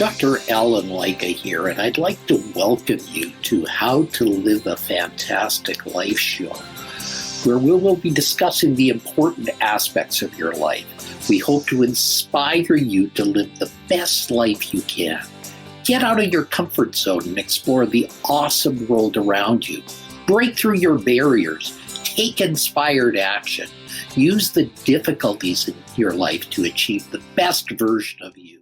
Dr. Alan Lycka here, and I'd like to welcome you to How to Live a Fantastic Life show, where we will be discussing the important aspects of your life. We hope to inspire you to live the best life you can. Get out of your comfort zone and explore the awesome world around you. Break through your barriers. Take inspired action. Use the difficulties in your life to achieve the best version of you.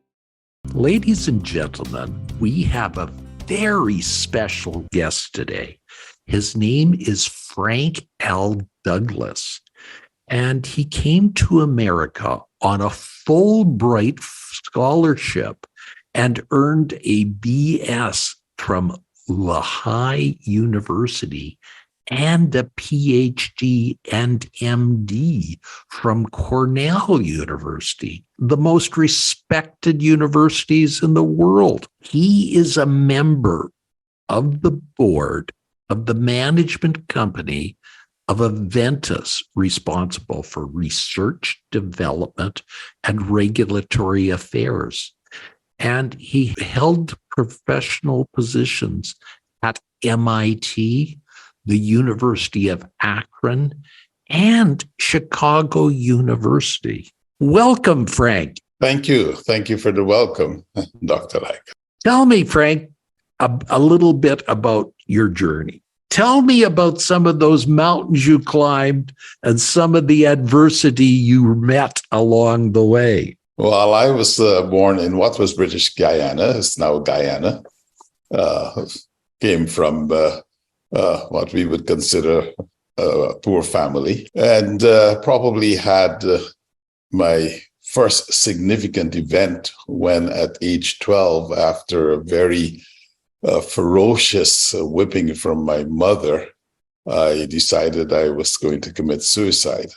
Ladies and gentlemen, we have a very special guest today. His name is Frank L. Douglas, and he came to America on a Fulbright scholarship and earned a B.S. from Lycka University and a Ph.D. and M.D. from Cornell University, the most respected universities in the world. He is a member of the board of the management company of Aventus, responsible for research, development, and regulatory affairs. And he held professional positions at MIT, the University of Akron, and Chicago University. Welcome, Frank. Thank you. Thank you for the welcome, Dr. Lycka. Tell me, Frank, a little bit about your journey. Tell me about some of those mountains you climbed and some of the adversity you met along the way. Well, I was born in what was British Guyana. It's now Guyana. Came from what we would consider a poor family, and probably had my first significant event when at age 12, after a very ferocious whipping from my mother, I decided I was going to commit suicide.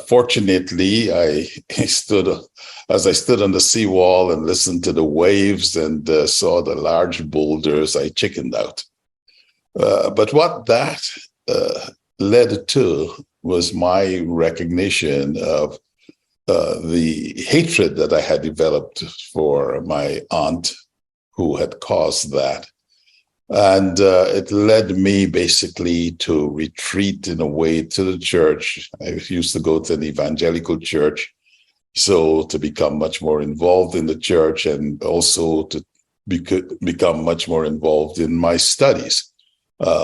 Fortunately, as I stood on the seawall and listened to the waves and saw the large boulders, I chickened out. But what that led to was my recognition of the hatred that I had developed for my aunt who had caused that. And it led me basically to retreat in a way to the church. I used to go to an evangelical church, so to become much more involved in the church and also to become much more involved in my studies,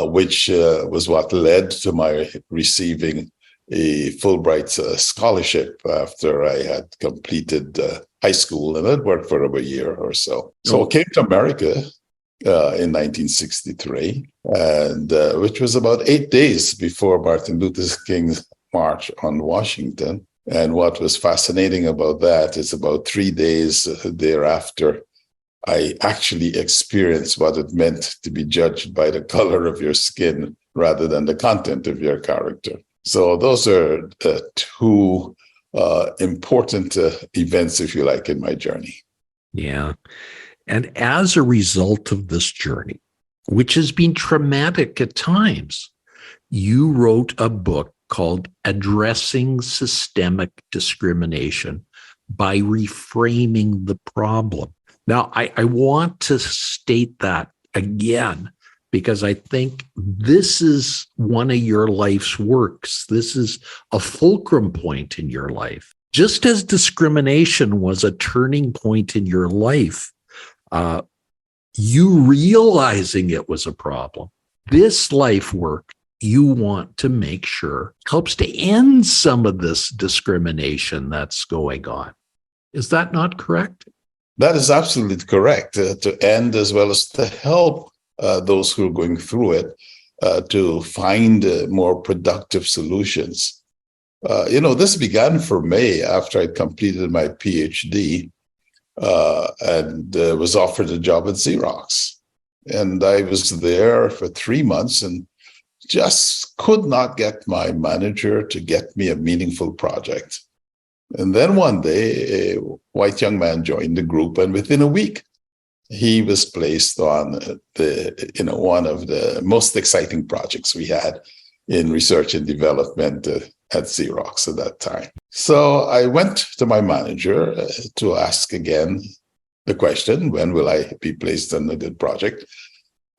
which was what led to my receiving a Fulbright scholarship after I had completed high school, and I'd worked for about a year or so. So I came to America in 1963, and which was about 8 days before Martin Luther King's March on Washington. And what was fascinating about that is about 3 days thereafter, I actually experienced what it meant to be judged by the color of your skin rather than the content of your character. So those are the two important events, if you like, in my journey. Yeah. And as a result of this journey, which has been traumatic at times, you wrote a book called Addressing Systemic Discrimination by Reframing the Problem. Now, I want to state that again, because I think this is one of your life's works. This is a fulcrum point in your life. Just as discrimination was a turning point in your life, you realizing it was a problem, this life work you want to make sure helps to end some of this discrimination that's going on. Is that not correct? That is absolutely correct. To end as well as to help those who are going through it to find more productive solutions. This began for me after I completed my Ph.D. And was offered a job at Xerox. And I was there for 3 months and just could not get my manager to get me a meaningful project. And then one day, a white young man joined the group, and within a week, he was placed on one of the most exciting projects we had in research and development at Xerox at that time. So I went to my manager to ask again the question, when will I be placed on a good project?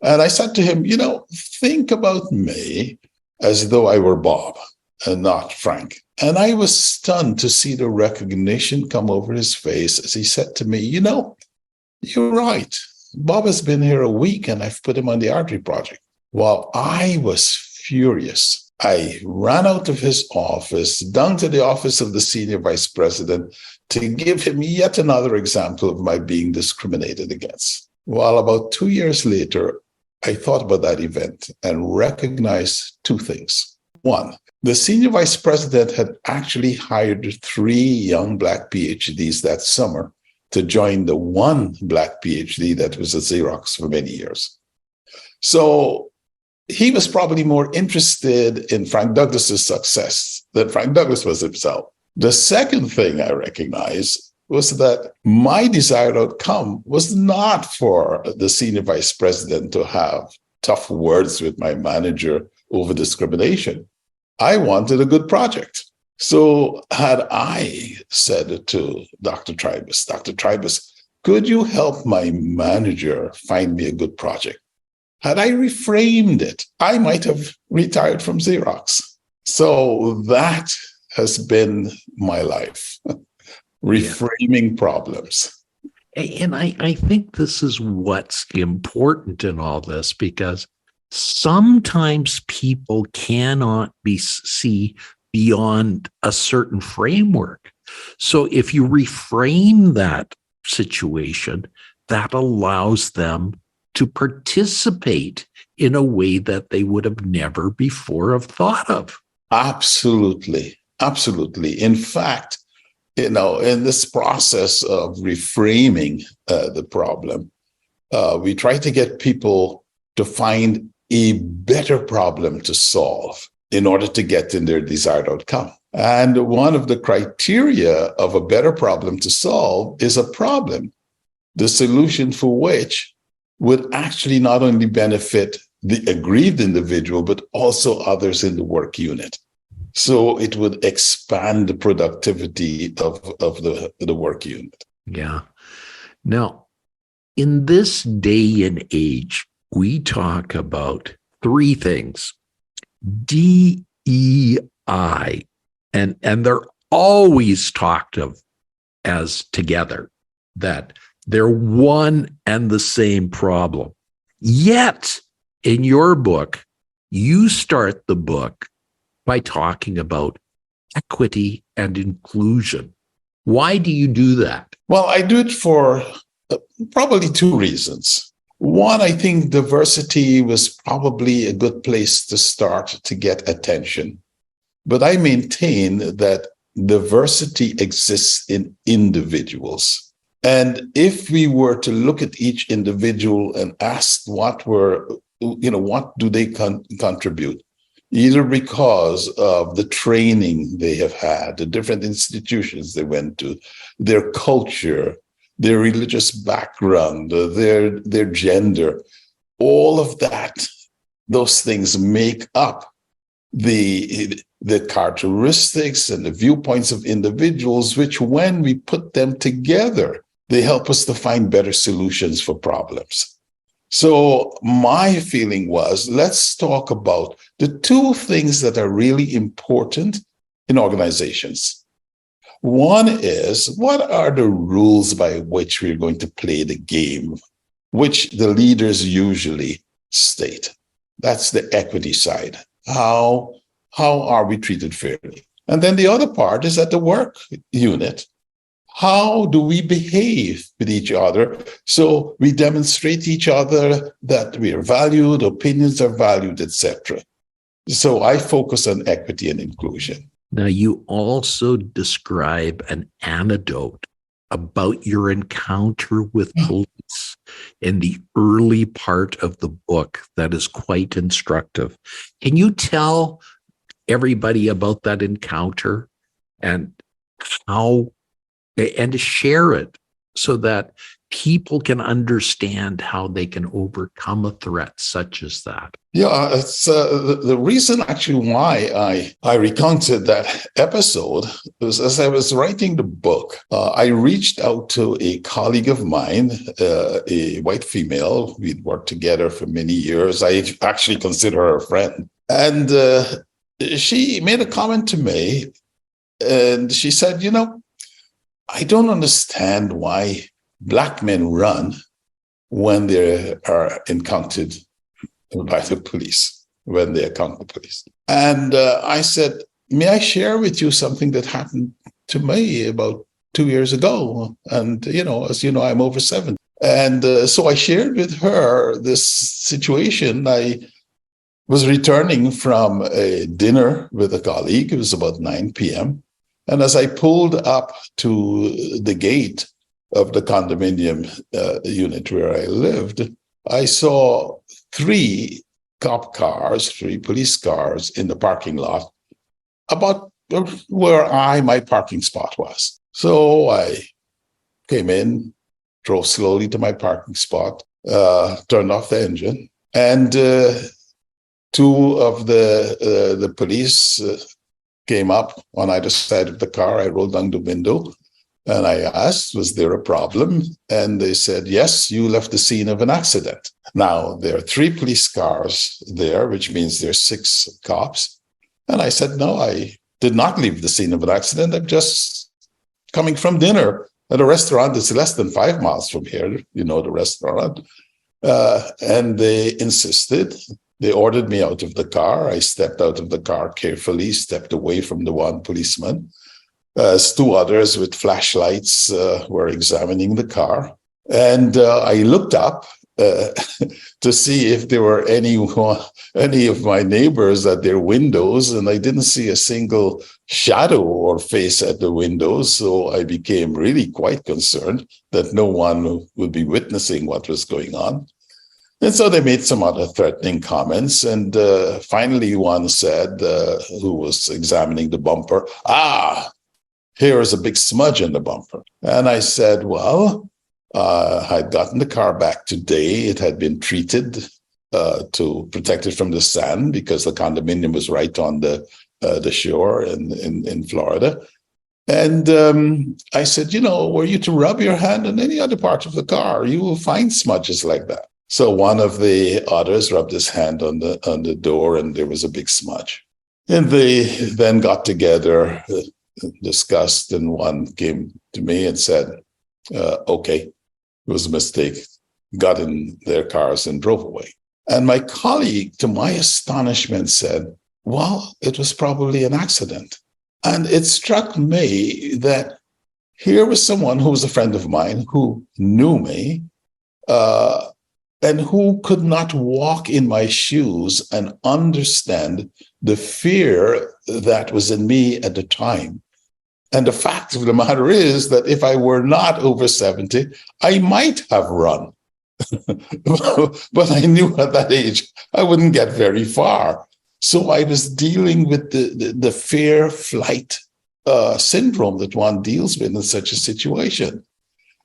And I said to him, think about me as though I were Bob and not Frank. And I was stunned to see the recognition come over his face as he said to me, you're right. Bob has been here a week and I've put him on the artery project. Well, I was furious. I ran out of his office, down to the office of the senior vice president to give him yet another example of my being discriminated against. Well, about 2 years later, I thought about that event and recognized two things. One, the senior vice president had actually hired 3 young Black PhDs that summer to join the one Black PhD that was at Xerox for many years. So he was probably more interested in Frank Douglas's success than Frank Douglas was himself. The second thing I recognized was that my desired outcome was not for the senior vice president to have tough words with my manager over discrimination. I wanted a good project. So had I said to Dr. Tribus, could you help my manager find me a good project? Had I reframed it, I might have retired from Xerox. So that has been my life, reframing problems. And I think this is what's important in all this, because sometimes people cannot see beyond a certain framework. So if you reframe that situation, that allows them to participate in a way that they would have never before have thought of. Absolutely. Absolutely. In fact, in this process of reframing the problem, we try to get people to find a better problem to solve in order to get in their desired outcome. And one of the criteria of a better problem to solve is a problem, the solution for which would actually not only benefit the aggrieved individual, but also others in the work unit. So it would expand the productivity of the work unit. Yeah. Now, in this day and age, we talk about 3 things: DEI, and they're always talked of as together, that they're one and the same problem. Yet, in your book, you start the book by talking about equity and inclusion. Why do you do that? Well, I do it for probably 2 reasons. One, I think diversity was probably a good place to start to get attention. But I maintain that diversity exists in individuals. And if we were to look at each individual and ask what do they contribute, either because of the training they have had, the different institutions they went to, their culture, their religious background, their gender, all of that, those things make up the characteristics and the viewpoints of individuals, which when we put them together, they help us to find better solutions for problems. So my feeling was, let's talk about the 2 things that are really important in organizations. One is, what are the rules by which we're going to play the game, which the leaders usually state? That's the equity side. How are we treated fairly? And then the other part is at the work unit. How do we behave with each other so we demonstrate to each other that we are valued, opinions are valued, etc. So I focus on equity and inclusion. Now, you also describe an anecdote about your encounter with police in the early part of the book that is quite instructive. Can you tell everybody about that encounter and to share it so that people can understand how they can overcome a threat such as that? Yeah, it's the reason actually why I recounted that episode was as I was writing the book, I reached out to a colleague of mine, a white female. We'd worked together for many years. I actually consider her a friend. And she made a comment to me, and she said, I don't understand why Black men run when they are encountered by the police, when they encounter the police. And I said, may I share with you something that happened to me about 2 years ago? And, as you know, I'm over 70. And so I shared with her this situation. I was returning from a dinner with a colleague. It was about 9 p.m. And as I pulled up to the gate of the condominium unit where I lived, I saw 3 police cars in the parking lot about where my parking spot was. So I came in, drove slowly to my parking spot, turned off the engine, and 2 of the police came up on either side of the car. I rolled down the window and I asked, was there a problem? And they said, yes, you left the scene of an accident. Now, there are 3 police cars there, which means there's 6 cops. And I said, no, I did not leave the scene of an accident. I'm just coming from dinner at a restaurant that's less than 5 miles from here, the restaurant. And they insisted. They ordered me out of the car. I stepped out of the car carefully, stepped away from the one policeman. As 2 others with flashlights were examining the car. And I looked up to see if there were any of my neighbors at their windows, and I didn't see a single shadow or face at the windows. So I became really quite concerned that no one would be witnessing what was going on. And so they made some other threatening comments. And finally, one said, who was examining the bumper, here is a big smudge in the bumper. And I said, well, I'd gotten the car back today. It had been treated to protect it from the sand because the condominium was right on the shore in Florida. And I said, were you to rub your hand on any other part of the car, you will find smudges like that. So one of the others rubbed his hand on the door, and there was a big smudge. And they then got together, discussed, and one came to me and said, okay, it was a mistake, got in their cars and drove away. And my colleague, to my astonishment, said, well, it was probably an accident. And it struck me that here was someone who was a friend of mine who knew me and who could not walk in my shoes and understand the fear that was in me at the time. And the fact of the matter is that if I were not over 70, I might have run. But I knew at that age I wouldn't get very far. So I was dealing with the fear flight syndrome that one deals with in such a situation.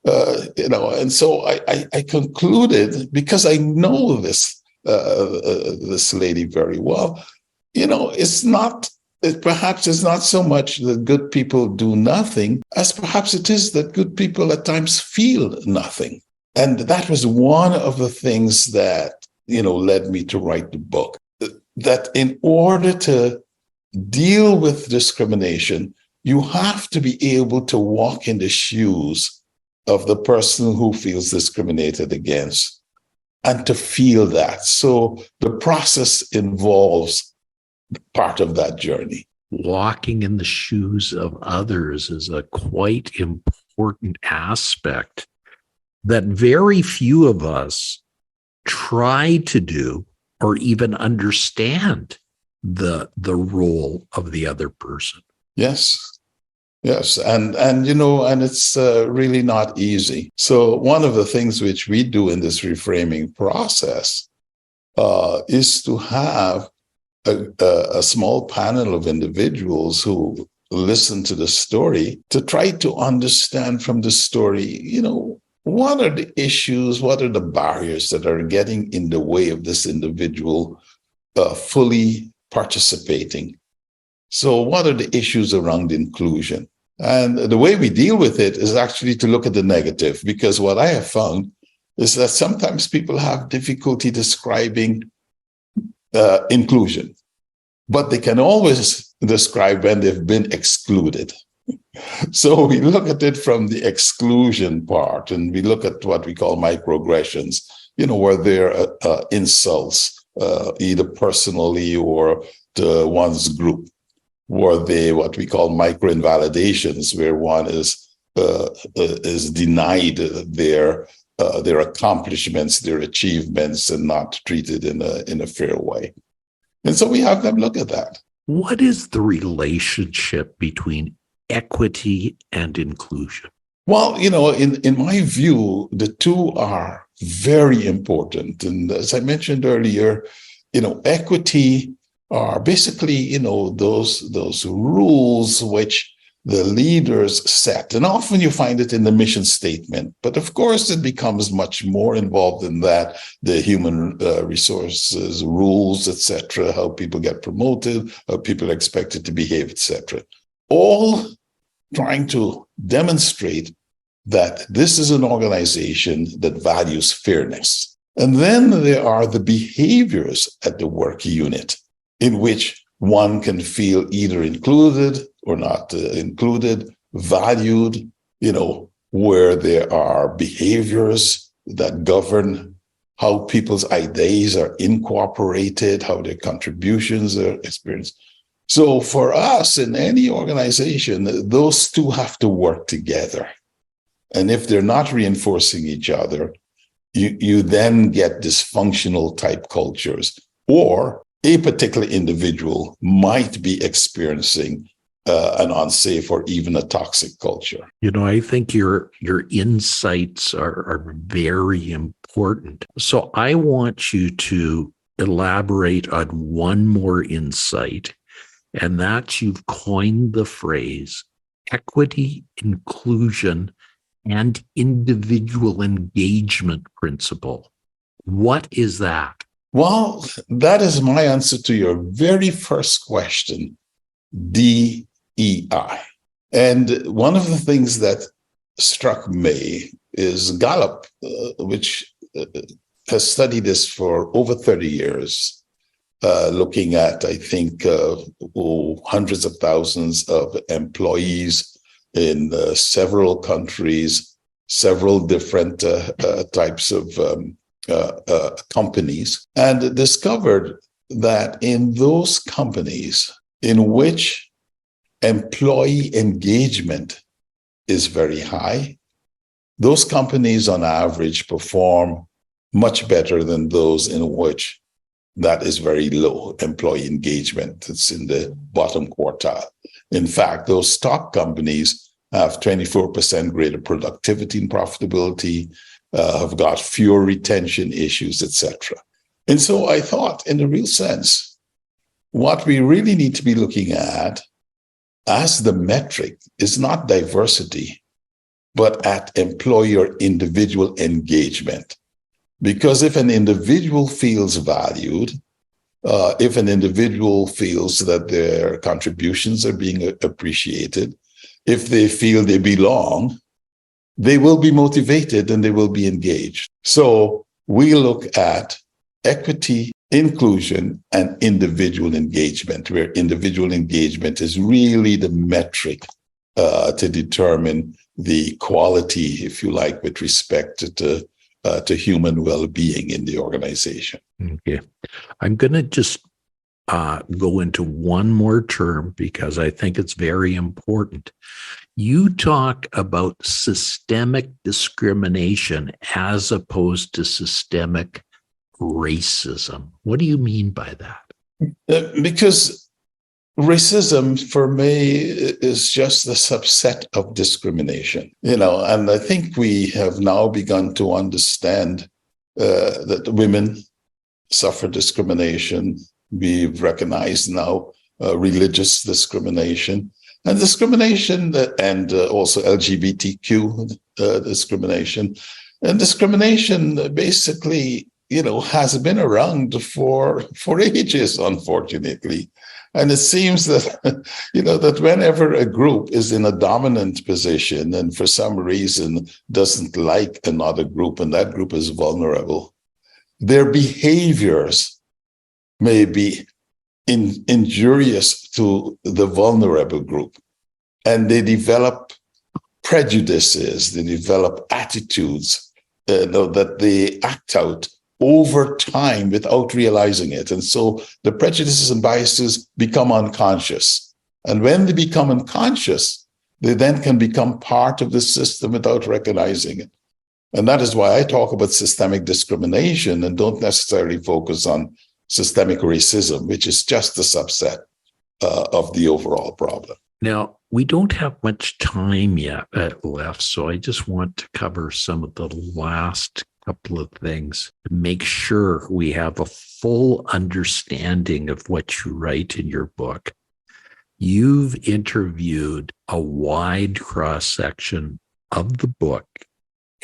And so I concluded, because I know this lady very well, perhaps it's not so much that good people do nothing as perhaps it is that good people at times feel nothing. And that was one of the things that, led me to write the book, that in order to deal with discrimination, you have to be able to walk in the shoes of the person who feels discriminated against and to feel that. So the process involves part of that journey. Walking in the shoes of others is a quite important aspect that very few of us try to do or even understand the role of the other person. Yes. And it's really not easy. So one of the things which we do in this reframing process is to have a small panel of individuals who listen to the story to try to understand from the story, what are the issues, what are the barriers that are getting in the way of this individual fully participating? So what are the issues around inclusion? And the way we deal with it is actually to look at the negative, because what I have found is that sometimes people have difficulty describing inclusion, but they can always describe when they've been excluded. So we look at it from the exclusion part, and we look at what we call microaggressions, where there are insults, either personally or to one's group, where they what we call micro-invalidations, where one is denied their accomplishments, their achievements, and not treated in a fair way. And so we have them look at that. What is the relationship between equity and inclusion? Well, in my view, the two are very important. And as I mentioned earlier, equity are basically, those rules which the leaders set. And often you find it in the mission statement. But of course, it becomes much more involved in that, the human resources, rules, etc., how people get promoted, how people are expected to behave, etc. All trying to demonstrate that this is an organization that values fairness. And then there are the behaviors at the work unit in which one can feel either included or not included, valued, where there are behaviors that govern how people's ideas are incorporated, how their contributions are experienced. So for us in any organization, those two have to work together. And if they're not reinforcing each other, you then get dysfunctional type cultures, or a particular individual might be experiencing an unsafe or even a toxic culture. I think your insights are very important. So I want you to elaborate on one more insight, and that's you've coined the phrase equity, inclusion, and individual engagement principle. What is that? Well, that is my answer to your very first question, DEI. And one of the things that struck me is Gallup, which has studied this for over 30 years, looking at, I think, hundreds of thousands of employees in several countries, several different types of companies, and discovered that in those companies in which employee engagement is very high, those companies on average perform much better than those in which that is very low employee engagement. It's in the bottom quartile. In fact, those top companies have 24% greater productivity and profitability, have got fewer retention issues, etc. And so I thought, in a real sense, what we really need to be looking at as the metric is not diversity, but at employee or individual engagement. Because if an individual feels valued, if an individual feels that their contributions are being appreciated, if they feel they belong, they will be motivated and they will be engaged. So we look at equity, inclusion, and individual engagement, where individual engagement is really the metric to determine the quality, if you like, with respect to human well-being in the organization. Okay. I'm going to just go into one more term because I think it's very important. You talk about systemic discrimination as opposed to systemic racism. What do you mean by that? Because racism, for me, is just a subset of discrimination, and I think we have now begun to understand that women suffer discrimination. We've recognized now religious discrimination. And discrimination, and also LGBTQ discrimination. And discrimination basically, has been around for ages, unfortunately. And it seems that, that whenever a group is in a dominant position and for some reason doesn't like another group and that group is vulnerable, their behaviors may be injurious to the vulnerable group. And they develop prejudices, they develop attitudes that they act out over time without realizing it. And so the prejudices and biases become unconscious. And when they become unconscious, they then can become part of the system without recognizing it. And that is why I talk about systemic discrimination and don't necessarily focus on systemic racism, which is just a subset of the overall problem. Now, we don't have much time yet left, so I just want to cover some of the last couple of things to make sure we have a full understanding of what you write in your book. You've interviewed a wide cross-section of the book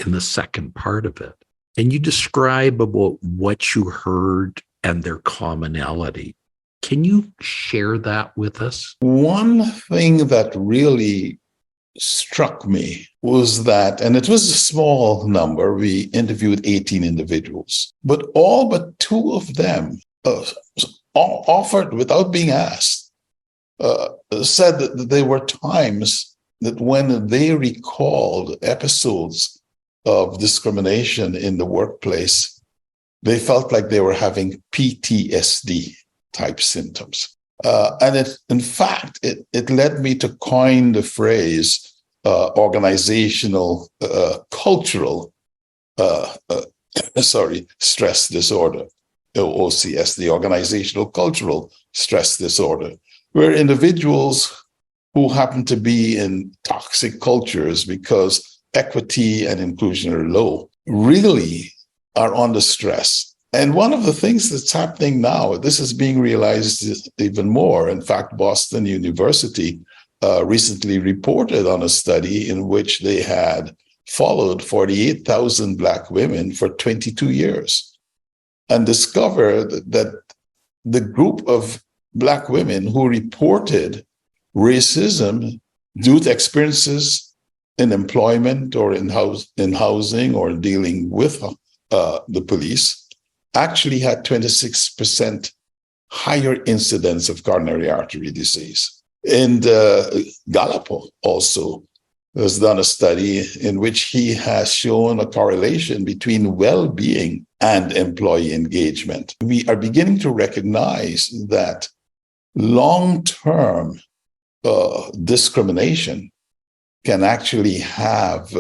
in the second part of it, and you describe about what you heard and their commonality. Can you share that with us? One thing that really struck me was that, and it was a small number, we interviewed 18 individuals, but all but 2 of them offered without being asked, said that there were times that when they recalled episodes of discrimination in the workplace, they felt like they were having PTSD type symptoms. And in fact, it led me to coin the phrase organizational cultural stress disorder, OCS, the organizational cultural stress disorder, where individuals who happen to be in toxic cultures because equity and inclusion are low really are under stress. And one of the things that's happening now, this is being realized even more. In fact, Boston University recently reported on a study in which they had followed 48,000 Black women for 22 years and discovered that the group of Black women who reported racism due to experiences in employment or in housing or dealing with the police actually had 26% higher incidence of coronary artery disease. And Gallup also has done a study in which he has shown a correlation between well-being and employee engagement. We are beginning to recognize that long-term discrimination can actually have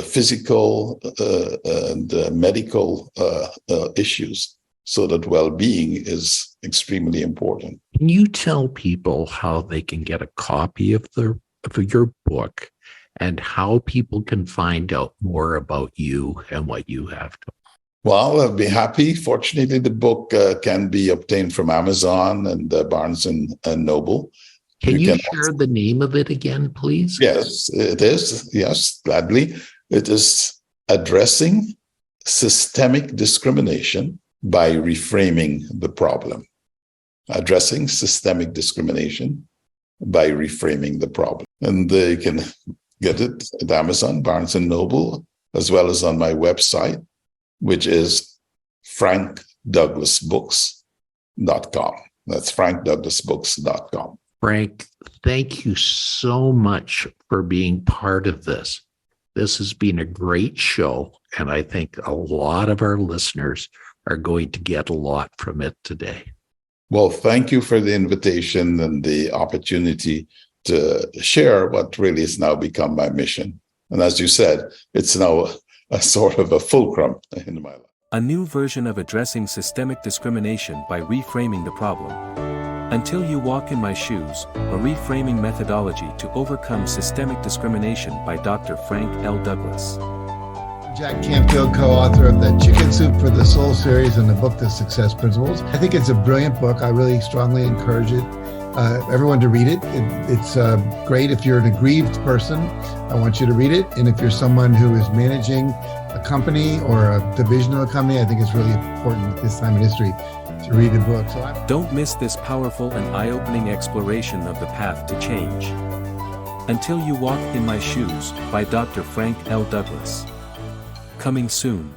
physical and medical issues, so that well-being is extremely important. Can you tell people how they can get a copy of your book and how people can find out more about you and what you have to? Well, I'd be happy. Fortunately, the book can be obtained from Amazon and Barnes and Noble. Can you share the name of it again, please? Yes, it is. Yes, gladly. It is Addressing Systemic Discrimination by Reframing the Problem. Addressing Systemic Discrimination by Reframing the Problem. And you can get it at Amazon, Barnes and Noble, as well as on my website, which is frankdouglasbooks.com. That's frankdouglasbooks.com. Frank, thank you so much for being part of this. This has been a great show, and I think a lot of our listeners are going to get a lot from it today. Well, thank you for the invitation and the opportunity to share what really has now become my mission. And as you said, it's now a sort of a fulcrum in my life. A new version of Addressing Systemic Discrimination by Reframing the Problem. Until You Walk in My Shoes, a reframing methodology to overcome systemic discrimination by Dr. Frank L. Douglas. Jack Canfield, co-author of the Chicken Soup for the Soul series and the book, The Success Principles. I think it's a brilliant book. I really strongly encourage it. everyone to read it. It's great if you're an aggrieved person. I want you to read it. And if you're someone who is managing a company or a division of a company, I think it's really important at this time in history to read the book. Don't miss this powerful and eye-opening exploration of the path to change. Until You Walk in My Shoes by Dr. Frank L. Douglas. Coming soon.